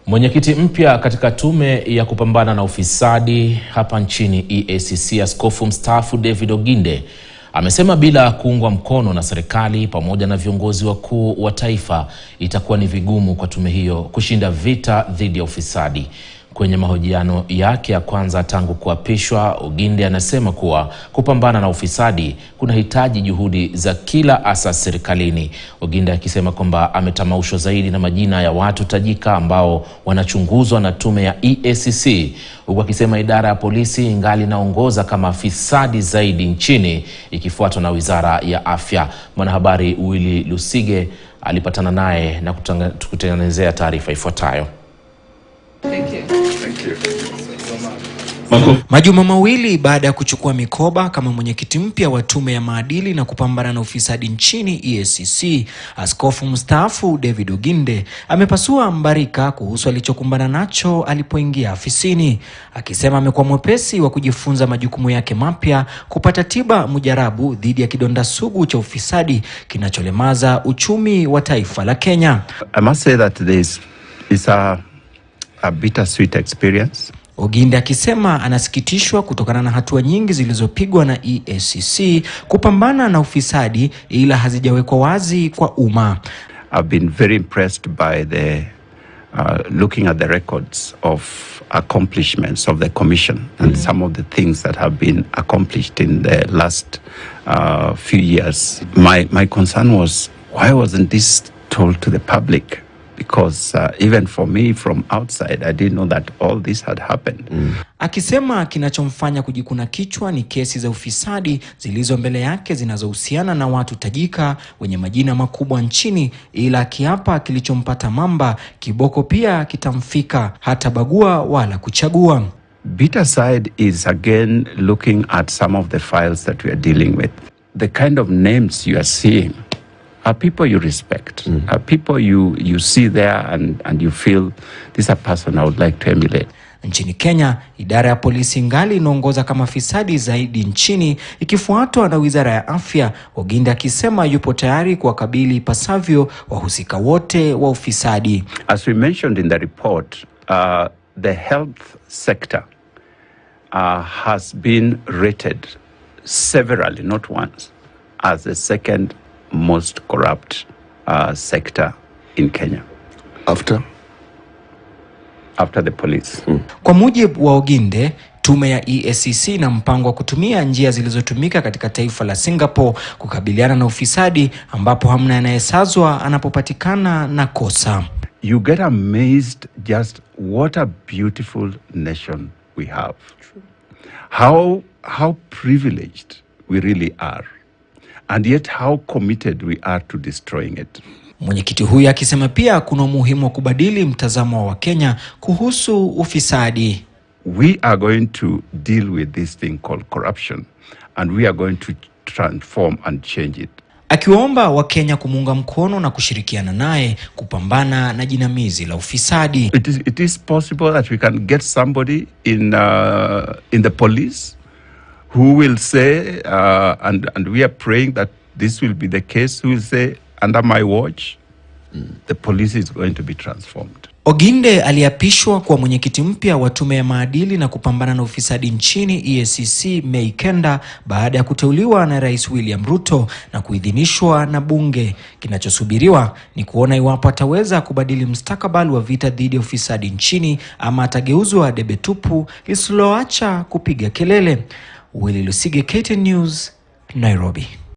Mwenyekiti mpya katika tume ya kupambana na ufisadi hapa nchini EACC, Askofu mstaafu David Oginde, amesema bila kuungwa mkono na serikali pamoja na viongozi wakuu wa taifa itakuwa ni vigumu kwa tume hiyo kushinda vita dhidi ya ufisadi. Kwenye mahojiano yake ya kwanza tangu kuapishwa, Oginde anasema kuwa kupambana na ufisadi kunahitaji juhudi za kila asasi serikalini. Oginde akisema kwamba ametamaushwa zaidi na majina ya watu tajika ambao wanachunguzwa na tume ya EACC, huku akisema idara ya polisi ingali inaongoza kama fisadi zaidi nchini ikifuatwa na wizara ya afya. Mwanahabari Willy Lusige alipatana naye na kutengenezea taarifa ifuatayo. Majuma mawili baada ya kuchukua mikoba kama mwenyekiti mpya wa tume ya maadili na kupambana na ufisadi nchini EACC, Askofu mstaafu David Oginde amepasua mbarika kuhusu alichokumbana nacho alipoingia afisini, akisema amekuwa mwepesi wa kujifunza majukumu yake mapya, kupata tiba mujarabu dhidi ya kidonda sugu cha ufisadi kinacholemaza uchumi wa taifa la Kenya. I must say that this is a bittersweet experience. Oginde akisema anasikitishwa kutokana na hatua nyingi zilizopigwa na EACC kupambana na ufisadi ila hazijawekwa wazi kwa umma. I've been very impressed by the looking at the records of accomplishments of the commission and some of the things that have been accomplished in the last few years. My concern was, why wasn't this told to the public? Because even for me from outside, I didn't know that all this had happened. Akisema kinachomfanya kujikuna kichwa ni kesi za ufisadi zilizo mbele yake zinazohusiana na watu tajika wenye majina makubwa nchini, ila akiapa kilichompata mamba kiboko pia kitamfika, hata bagua wala kuchagua. Bitter side is again looking at some of the files that we are dealing with. The kind of names you are seeing are people you respect, are people you see there and you feel this is a person I would like to emulate. Nchini Kenya, idara ya polisi ngali inaongoza kama fisadi zaidi nchini ikifuatwa na wizara ya afya. Oginde akisema yupo tayari kuwakabili ipasavyo wahusika wote wa ufisadi. As we mentioned in the report, the health sector has been rated severally, not once, as the second most corrupt sector in Kenya. After the police. Kwa mujibu wa Oginde, tume ya EACC na mpango wa kutumia njia zilizotumika katika taifa la Singapore kukabiliana na ufisadi, ambapo hamna anayesazwa anapopatikana na kosa. You get amazed just what a beautiful nation we have. How privileged we really are. And yet how committed we are to destroying it. Mwenyekiti huyu akisema pia kuna umuhimu wa kubadili mtazamo wa Kenya kuhusu ufisadi. We are going to deal with this thing called corruption and we are going to transform and change it. Akiwaomba Wakenya kumuunga mkono na kushirikiana naye kupambana na jinamizi la ufisadi. It is possible that we can get somebody in the police who will say, and we are praying that this will be the case, who will say, under my watch, the police is going to be transformed. Oginde aliapishwa kwa mwenyekiti mpya wa tume ya maadili na kupambana na ufisadi nchini EACC Mei 9 baada ya kuteuliwa na Rais William Ruto na kuidhinishwa na bunge. Kinachosubiriwa ni kuona iwapo ataweza kubadili mustakabali wa vita dhidi ya ufisadi nchini ama atageuzwa debe tupu lisiloacha kupiga kelele. Willy Lusige, KTN News, Nairobi.